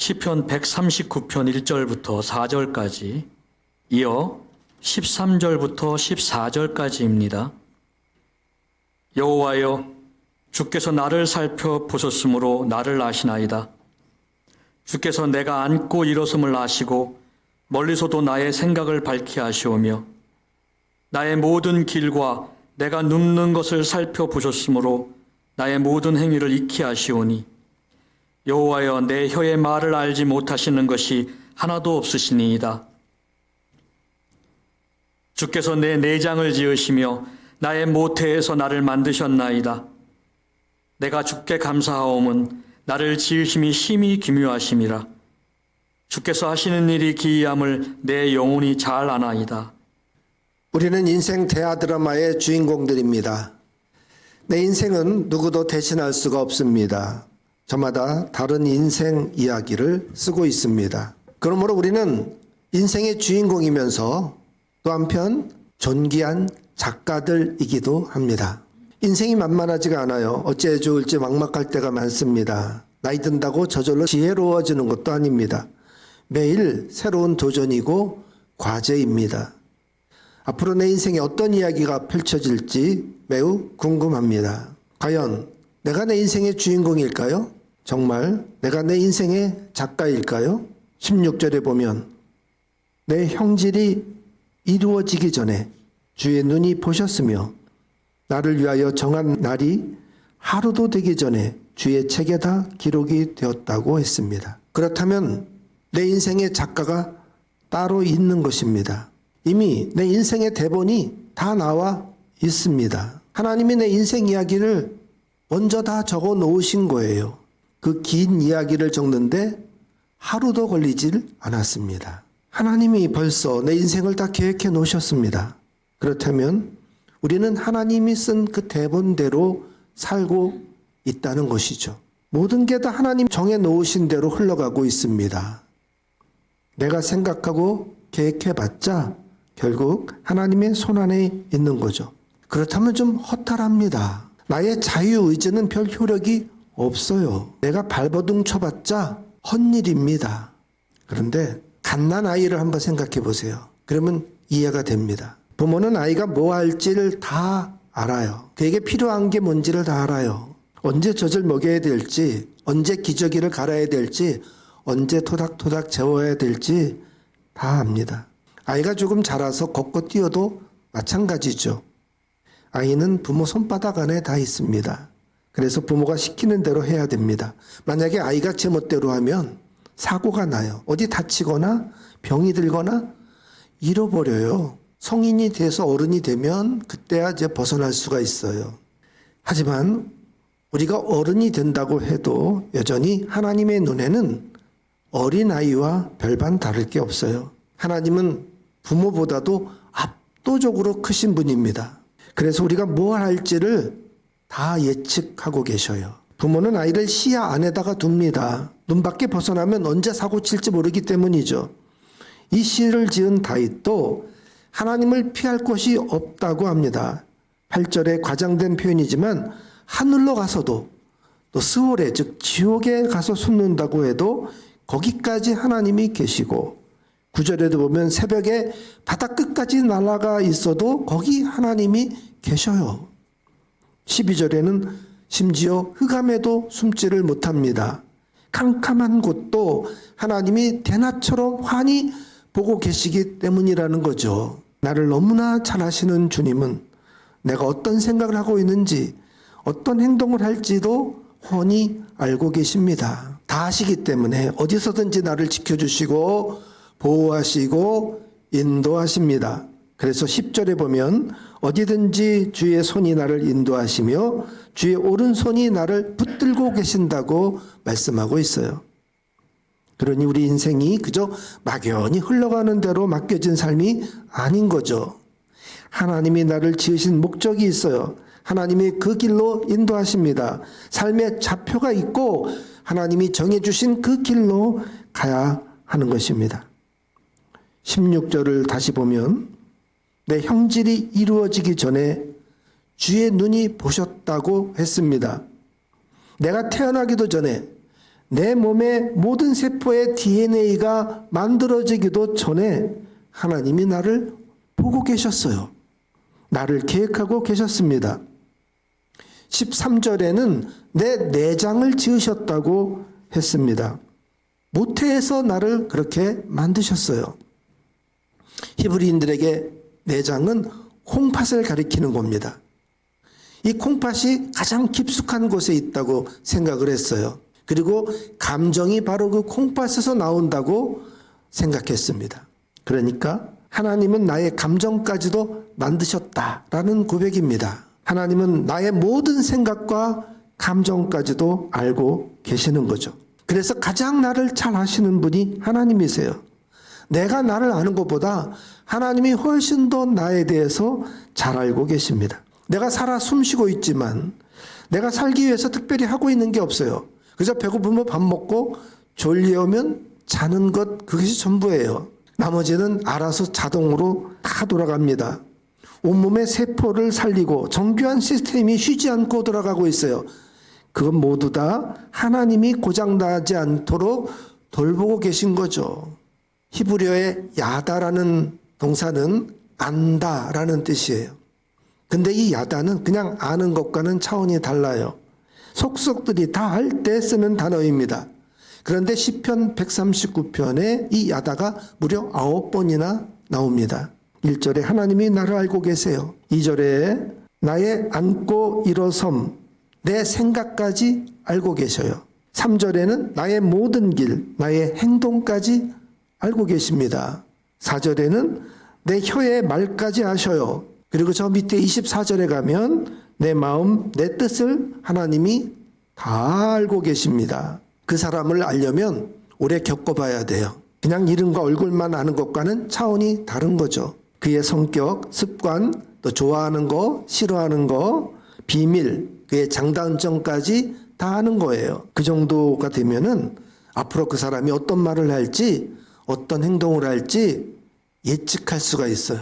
시편 139편 1절부터 4절까지 이어 13절부터 14절까지입니다. 여호와여, 주께서 나를 살펴보셨으므로 나를 아시나이다. 주께서 내가 앉고 일어섬을 아시고 멀리서도 나의 생각을 밝히 아시오며 나의 모든 길과 내가 눕는 것을 살펴보셨으므로 나의 모든 행위를 익히 아시오니 여호와여, 내 혀의 말을 알지 못하시는 것이 하나도 없으시니이다. 주께서 내 내장을 지으시며 나의 모태에서 나를 만드셨나이다. 내가 주께 감사하옴은 나를 지으심이 심히 기묘하심이라. 주께서 하시는 일이 기이함을 내 영혼이 잘 아나이다. 우리는 인생 대하 드라마의 주인공들입니다. 내 인생은 누구도 대신할 수가 없습니다. 저마다 다른 인생 이야기를 쓰고 있습니다. 그러므로 우리는 인생의 주인공이면서 또 한편 존귀한 작가들이기도 합니다. 인생이 만만하지가 않아요. 어찌해 좋을지 막막할 때가 많습니다. 나이 든다고 저절로 지혜로워지는 것도 아닙니다. 매일 새로운 도전이고 과제입니다. 앞으로 내 인생에 어떤 이야기가 펼쳐질지 매우 궁금합니다. 과연 내가 내 인생의 주인공일까요? 정말 내가 내 인생의 작가일까요? 16절에 보면 내 형질이 이루어지기 전에 주의 눈이 보셨으며 나를 위하여 정한 날이 하루도 되기 전에 주의 책에 다 기록이 되었다고 했습니다. 그렇다면 내 인생의 작가가 따로 있는 것입니다. 이미 내 인생의 대본이 다 나와 있습니다. 하나님이 내 인생 이야기를 먼저 다 적어 놓으신 거예요. 그 긴 이야기를 적는데 하루도 걸리질 않았습니다. 하나님이 벌써 내 인생을 다 계획해 놓으셨습니다. 그렇다면 우리는 하나님이 쓴 그 대본대로 살고 있다는 것이죠. 모든 게 다 하나님 정해 놓으신 대로 흘러가고 있습니다. 내가 생각하고 계획해봤자 결국 하나님의 손안에 있는 거죠. 그렇다면 좀 허탈합니다. 나의 자유의지는 별 효력이 없어요. 내가 발버둥 쳐봤자 헛일입니다. 그런데 갓난아이를 한번 생각해 보세요. 그러면 이해가 됩니다. 부모는 아이가 뭐 할지를 다 알아요. 그에게 필요한 게 뭔지를 다 알아요. 언제 젖을 먹여야 될지, 언제 기저귀를 갈아야 될지, 언제 토닥토닥 재워야 될지 다 압니다. 아이가 조금 자라서 걷고 뛰어도 마찬가지죠. 아이는 부모 손바닥 안에 다 있습니다. 그래서 부모가 시키는 대로 해야 됩니다. 만약에 아이가 제멋대로 하면 사고가 나요. 어디 다치거나 병이 들거나 잃어버려요. 성인이 돼서 어른이 되면 그때야 이제 벗어날 수가 있어요. 하지만 우리가 어른이 된다고 해도 여전히 하나님의 눈에는 어린아이와 별반 다를 게 없어요. 하나님은 부모보다도 압도적으로 크신 분입니다. 그래서 우리가 뭘 할지를 다 예측하고 계셔요. 부모는 아이를 시야 안에다가 둡니다. 눈 밖에 벗어나면 언제 사고 칠지 모르기 때문이죠. 이 시를 지은 다윗도 하나님을 피할 곳이 없다고 합니다. 8절에 과장된 표현이지만 하늘로 가서도 또 스월에 즉 지옥에 가서 숨는다고 해도 거기까지 하나님이 계시고 9절에도 보면 새벽에 바다 끝까지 날아가 있어도 거기 하나님이 계셔요. 12절에는 심지어 흑암에도 숨지를 못합니다. 캄캄한 곳도 하나님이 대낮처럼 환히 보고 계시기 때문이라는 거죠. 나를 너무나 잘 아시는 주님은 내가 어떤 생각을 하고 있는지 어떤 행동을 할지도 훤히 알고 계십니다. 다 아시기 때문에 어디서든지 나를 지켜주시고 보호하시고 인도하십니다. 그래서 10절에 보면 어디든지 주의 손이 나를 인도하시며 주의 오른손이 나를 붙들고 계신다고 말씀하고 있어요. 그러니 우리 인생이 그저 막연히 흘러가는 대로 맡겨진 삶이 아닌 거죠. 하나님이 나를 지으신 목적이 있어요. 하나님이 그 길로 인도하십니다. 삶의 좌표가 있고 하나님이 정해주신 그 길로 가야 하는 것입니다. 16절을 다시 보면 내 형질이 이루어지기 전에 주의 눈이 보셨다고 했습니다. 내가 태어나기도 전에 내 몸의 모든 세포의 DNA가 만들어지기도 전에 하나님이 나를 보고 계셨어요. 나를 계획하고 계셨습니다. 13절에는 내 내장을 지으셨다고 했습니다. 모태에서 나를 그렇게 만드셨어요. 히브리인들에게 내장은 콩팥을 가리키는 겁니다. 이 콩팥이 가장 깊숙한 곳에 있다고 생각을 했어요. 그리고 감정이 바로 그 콩팥에서 나온다고 생각했습니다. 그러니까 하나님은 나의 감정까지도 만드셨다라는 고백입니다. 하나님은 나의 모든 생각과 감정까지도 알고 계시는 거죠. 그래서 가장 나를 잘 아시는 분이 하나님이세요. 내가 나를 아는 것보다 하나님이 훨씬 더 나에 대해서 잘 알고 계십니다. 내가 살아 숨쉬고 있지만 내가 살기 위해서 특별히 하고 있는 게 없어요. 그래서 배고프면 밥 먹고 졸려오면 자는 것, 그것이 전부예요. 나머지는 알아서 자동으로 다 돌아갑니다. 온몸의 세포를 살리고 정교한 시스템이 쉬지 않고 돌아가고 있어요. 그건 모두 다 하나님이 고장나지 않도록 돌보고 계신 거죠. 히브리어의 야다라는 동사는 안다라는 뜻이에요. 근데 이 야다는 그냥 아는 것과는 차원이 달라요. 속속들이 다 할 때 쓰는 단어입니다. 그런데 시편 139편에 이 야다가 무려 9번이나 나옵니다. 1절에 하나님이 나를 알고 계세요. 2절에 나의 앉고 일어섬, 내 생각까지 알고 계셔요. 3절에는 나의 모든 길, 나의 행동까지 알고 계십니다. 4절에는 내 혀의 말까지 아셔요. 그리고 저 밑에 24절에 가면 내 마음, 내 뜻을 하나님이 다 알고 계십니다. 그 사람을 알려면 오래 겪어봐야 돼요. 그냥 이름과 얼굴만 아는 것과는 차원이 다른 거죠. 그의 성격, 습관, 또 좋아하는 거, 싫어하는 거, 비밀, 그의 장단점까지 다 아는 거예요. 그 정도가 되면은 앞으로 그 사람이 어떤 말을 할지, 어떤 행동을 할지 예측할 수가 있어요.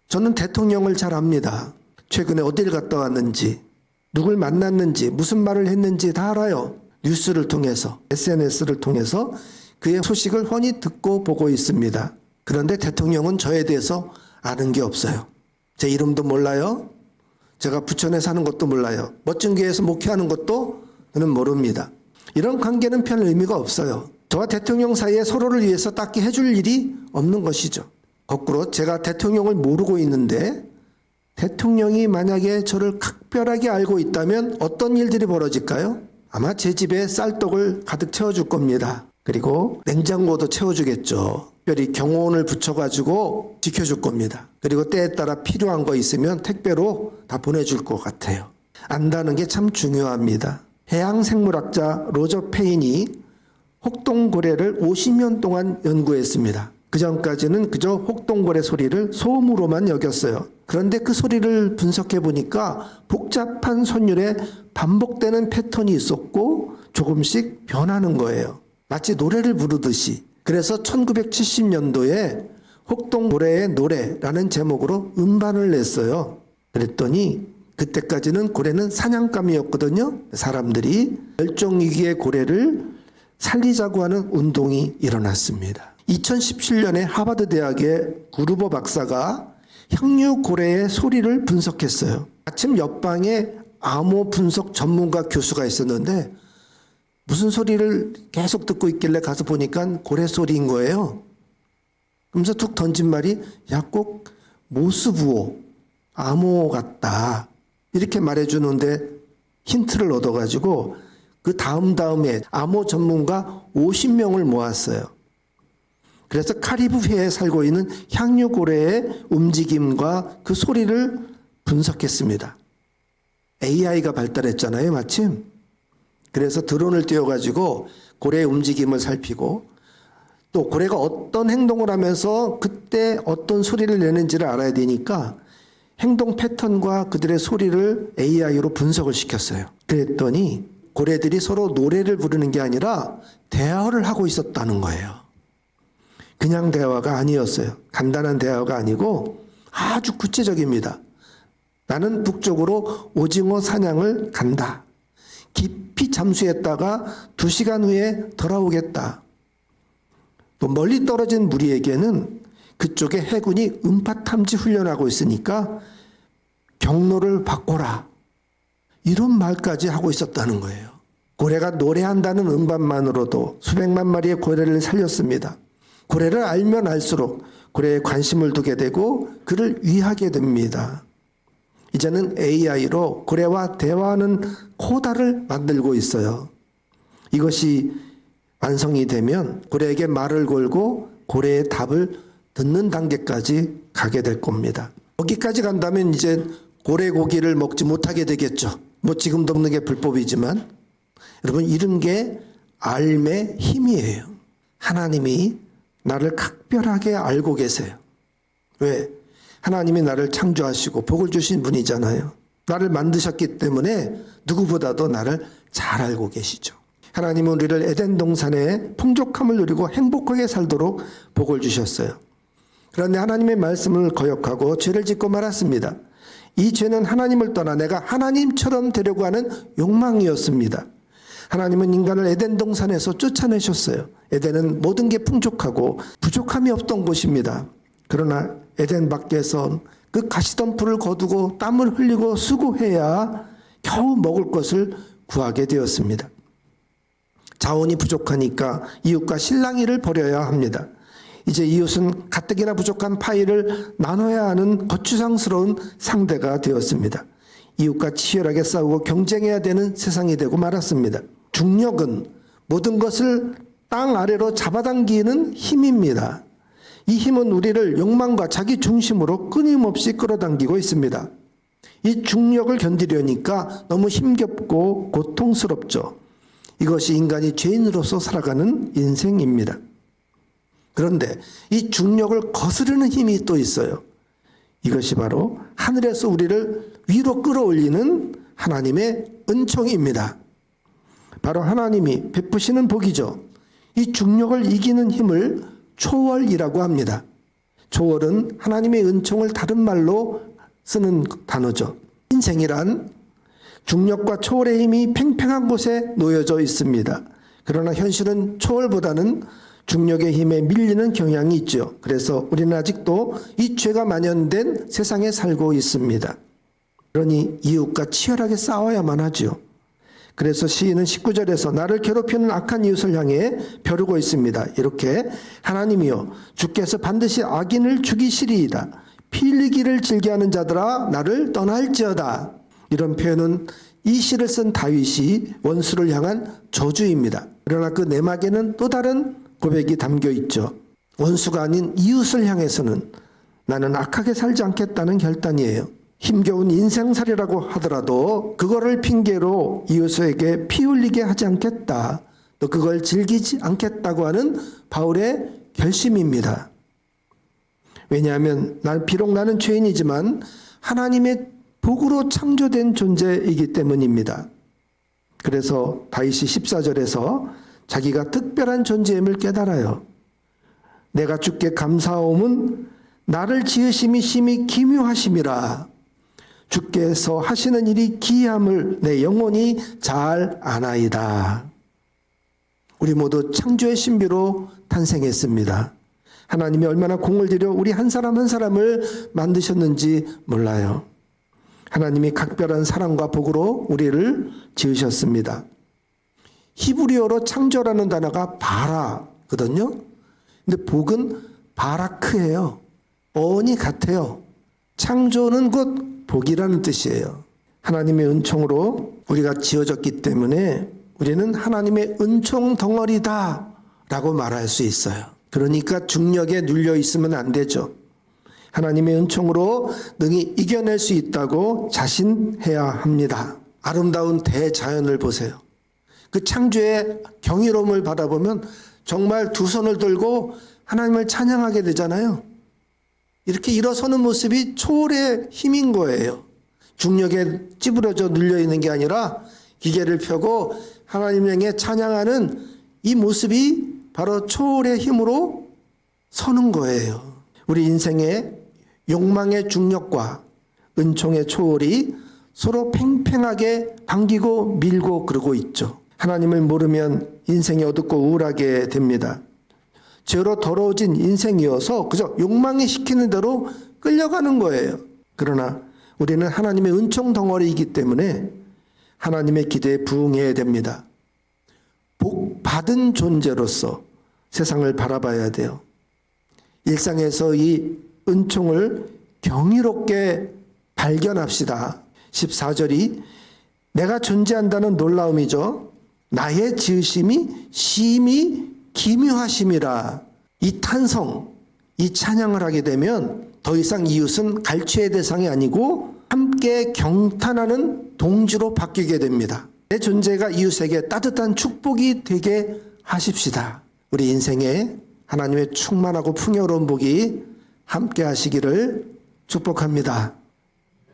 저는 대통령을 잘 압니다. 최근에 어딜 갔다 왔는지, 누굴 만났는지, 무슨 말을 했는지 다 알아요. 뉴스를 통해서, SNS를 통해서 그의 소식을 훤히 듣고 보고 있습니다. 그런데 대통령은 저에 대해서 아는 게 없어요. 제 이름도 몰라요. 제가 부천에 사는 것도 몰라요. 멋진 교회에서 목회하는 것도 저는 모릅니다. 이런 관계는 별 의미가 없어요. 저와 대통령 사이에 서로를 위해서 딱히 해줄 일이 없는 것이죠. 거꾸로 제가 대통령을 모르고 있는데 대통령이 만약에 저를 각별하게 알고 있다면 어떤 일들이 벌어질까요? 아마 제 집에 쌀떡을 가득 채워줄 겁니다. 그리고 냉장고도 채워주겠죠. 특별히 경호원을 붙여가지고 지켜줄 겁니다. 그리고 때에 따라 필요한 거 있으면 택배로 다 보내줄 것 같아요. 안다는 게 참 중요합니다. 해양생물학자 로저 페인이 혹동고래를 50년 동안 연구했습니다. 그 전까지는 그저 혹동고래 소리를 소음으로만 여겼어요. 그런데 그 소리를 분석해 보니까 복잡한 선율에 반복되는 패턴이 있었고 조금씩 변하는 거예요. 마치 노래를 부르듯이. 그래서 1970년도에 혹동고래의 노래라는 제목으로 음반을 냈어요. 그랬더니 그때까지는 고래는 사냥감이었거든요. 사람들이 멸종위기의 고래를 살리자고 하는 운동이 일어났습니다. 2017년에 하버드 대학의 구르버 박사가 향유고래의 소리를 분석했어요. 마침 옆방에 암호 분석 전문가 교수가 있었는데 무슨 소리를 계속 듣고 있길래 가서 보니까 고래 소리인 거예요. 그러면서 툭 던진 말이 야, 꼭 모스부호, 암호 같다. 이렇게 말해주는데 힌트를 얻어가지고 그 다음에 암호 전문가 50명을 모았어요. 그래서 카리브해에 살고 있는 향유고래의 움직임과 그 소리를 분석했습니다. AI가 발달했잖아요, 마침. 그래서 드론을 띄워가지고 고래의 움직임을 살피고 또 고래가 어떤 행동을 하면서 그때 어떤 소리를 내는지를 알아야 되니까 행동 패턴과 그들의 소리를 AI로 분석을 시켰어요. 그랬더니 고래들이 서로 노래를 부르는 게 아니라 대화를 하고 있었다는 거예요. 그냥 대화가 아니었어요. 간단한 대화가 아니고 아주 구체적입니다. 나는 북쪽으로 오징어 사냥을 간다. 깊이 잠수했다가 2시간 후에 돌아오겠다. 또 멀리 떨어진 무리에게는 그쪽에 해군이 음파 탐지 훈련하고 있으니까 경로를 바꿔라. 이런 말까지 하고 있었다는 거예요. 고래가 노래한다는 음반만으로도 수백만 마리의 고래를 살렸습니다. 고래를 알면 알수록 고래에 관심을 두게 되고 그를 위하게 됩니다. 이제는 AI로 고래와 대화하는 코다를 만들고 있어요. 이것이 완성이 되면 고래에게 말을 걸고 고래의 답을 듣는 단계까지 가게 될 겁니다. 거기까지 간다면 이제 고래 고기를 먹지 못하게 되겠죠. 뭐 지금도 먹는 게 불법이지만 여러분 이런 게 알의 힘이에요. 하나님이 나를 각별하게 알고 계세요. 왜? 하나님이 나를 창조하시고 복을 주신 분이잖아요. 나를 만드셨기 때문에 누구보다도 나를 잘 알고 계시죠. 하나님은 우리를 에덴 동산에 풍족함을 누리고 행복하게 살도록 복을 주셨어요. 그런데 하나님의 말씀을 거역하고 죄를 짓고 말았습니다. 이 죄는 하나님을 떠나 내가 하나님처럼 되려고 하는 욕망이었습니다. 하나님은 인간을 에덴 동산에서 쫓아내셨어요. 에덴은 모든 게 풍족하고 부족함이 없던 곳입니다. 그러나 에덴 밖에서 그 가시덤불을 거두고 땀을 흘리고 수고해야 겨우 먹을 것을 구하게 되었습니다. 자원이 부족하니까 이웃과 실랑이를 벌여야 합니다. 이제 이웃은 가뜩이나 부족한 파이를 나눠야 하는 거추장스러운 상대가 되었습니다. 이웃과 치열하게 싸우고 경쟁해야 되는 세상이 되고 말았습니다. 중력은 모든 것을 땅 아래로 잡아당기는 힘입니다. 이 힘은 우리를 욕망과 자기 중심으로 끊임없이 끌어당기고 있습니다. 이 중력을 견디려니까 너무 힘겹고 고통스럽죠. 이것이 인간이 죄인으로서 살아가는 인생입니다. 그런데 이 중력을 거스르는 힘이 또 있어요. 이것이 바로 하늘에서 우리를 위로 끌어올리는 하나님의 은총입니다. 바로 하나님이 베푸시는 복이죠. 이 중력을 이기는 힘을 초월이라고 합니다. 초월은 하나님의 은총을 다른 말로 쓰는 단어죠. 인생이란 중력과 초월의 힘이 팽팽한 곳에 놓여져 있습니다. 그러나 현실은 초월보다는 중력의 힘에 밀리는 경향이 있죠. 그래서 우리는 아직도 이 죄가 만연된 세상에 살고 있습니다. 그러니 이웃과 치열하게 싸워야만 하죠. 그래서 시인은 19절에서 나를 괴롭히는 악한 이웃을 향해 벼르고 있습니다. 이렇게 하나님이여 주께서 반드시 악인을 죽이시리이다. 피 흘리기를 즐겨하는 자들아 나를 떠날지어다. 이런 표현은 이 시를 쓴 다윗이 원수를 향한 저주입니다. 그러나 그 내막에는 또 다른 고백이 담겨 있죠. 원수가 아닌 이웃을 향해서는 나는 악하게 살지 않겠다는 결단이에요. 힘겨운 인생살이라고 하더라도 그거를 핑계로 이웃에게 피 흘리게 하지 않겠다. 또 그걸 즐기지 않겠다고 하는 바울의 결심입니다. 왜냐하면 비록 나는 죄인이지만 하나님의 복으로 창조된 존재이기 때문입니다. 그래서 다윗이 14절에서 자기가 특별한 존재임을 깨달아요. 내가 주께 감사하옴은 나를 지으심이 심히 기묘하심이라. 주께서 하시는 일이 기이함을 내 영혼이 잘 아나이다. 우리 모두 창조의 신비로 탄생했습니다. 하나님이 얼마나 공을 들여 우리 한 사람 한 사람을 만드셨는지 몰라요. 하나님이 각별한 사랑과 복으로 우리를 지으셨습니다. 히브리어로 창조라는 단어가 바라거든요. 근데 복은 바라크예요. 어원이 같아요. 창조는 곧 복이라는 뜻이에요. 하나님의 은총으로 우리가 지어졌기 때문에 우리는 하나님의 은총 덩어리다 라고 말할 수 있어요. 그러니까 중력에 눌려 있으면 안 되죠. 하나님의 은총으로 능히 이겨낼 수 있다고 자신해야 합니다. 아름다운 대자연을 보세요. 그 창조의 경이로움을 바라보면 정말 두 손을 들고 하나님을 찬양하게 되잖아요. 이렇게 일어서는 모습이 초월의 힘인 거예요. 중력에 찌부러져 눌려 있는 게 아니라 기계를 펴고 하나님 향해 찬양하는 이 모습이 바로 초월의 힘으로 서는 거예요. 우리 인생의 욕망의 중력과 은총의 초월이 서로 팽팽하게 당기고 밀고 그러고 있죠. 하나님을 모르면 인생이 어둡고 우울하게 됩니다. 죄로 더러워진 인생이어서 그저 욕망이 시키는 대로 끌려가는 거예요. 그러나 우리는 하나님의 은총 덩어리이기 때문에 하나님의 기대에 부응해야 됩니다. 복 받은 존재로서 세상을 바라봐야 돼요. 일상에서 이 은총을 경이롭게 발견합시다. 14절이 내가 존재한다는 놀라움이죠. 나의 지으심이 심히 기묘하심이라. 이 탄성, 이 찬양을 하게 되면 더 이상 이웃은 갈취의 대상이 아니고 함께 경탄하는 동지로 바뀌게 됩니다. 내 존재가 이웃에게 따뜻한 축복이 되게 하십시다. 우리 인생에 하나님의 충만하고 풍요로운 복이 함께 하시기를 축복합니다.